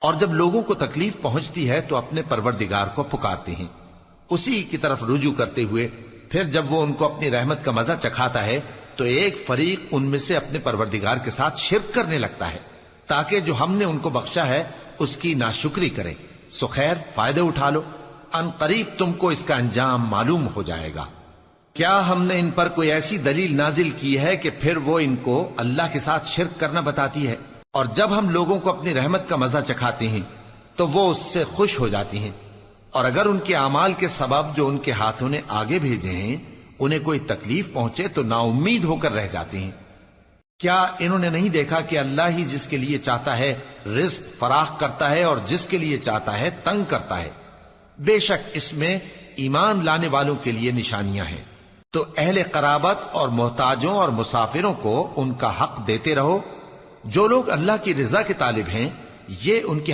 اور جب لوگوں کو تکلیف پہنچتی ہے تو اپنے پروردگار کو پکارتے ہیں، اسی کی طرف رجوع کرتے ہوئے پھر جب وہ ان کو اپنی رحمت کا مزہ چکھاتا ہے تو ایک فریق ان میں سے اپنے پروردگار کے ساتھ شرک کرنے لگتا ہے تاکہ جو ہم نے ان کو بخشا ہے اس کی ناشکری کریں۔ سو خیر، فائدے اٹھا لو، ان قریب تم کو اس کا انجام معلوم ہو جائے گا۔ کیا ہم نے ان پر کوئی ایسی دلیل نازل کی ہے کہ پھر وہ ان کو اللہ کے ساتھ شرک کرنا بتاتی ہے؟ اور جب ہم لوگوں کو اپنی رحمت کا مزہ چکھاتے ہیں تو وہ اس سے خوش ہو جاتی ہیں، اور اگر ان کے اعمال کے سبب جو ان کے ہاتھوں نے آگے بھیجے ہیں انہیں کوئی تکلیف پہنچے تو نا امید ہو کر رہ جاتے ہیں۔ کیا انہوں نے نہیں دیکھا کہ اللہ ہی جس کے لیے چاہتا ہے رزق فراخ کرتا ہے اور جس کے لیے چاہتا ہے تنگ کرتا ہے؟ بے شک اس میں ایمان لانے والوں کے لیے نشانیاں ہیں۔ تو اہل قرابت اور محتاجوں اور مسافروں کو ان کا حق دیتے رہو۔ جو لوگ اللہ کی رضا کے طالب ہیں یہ ان کے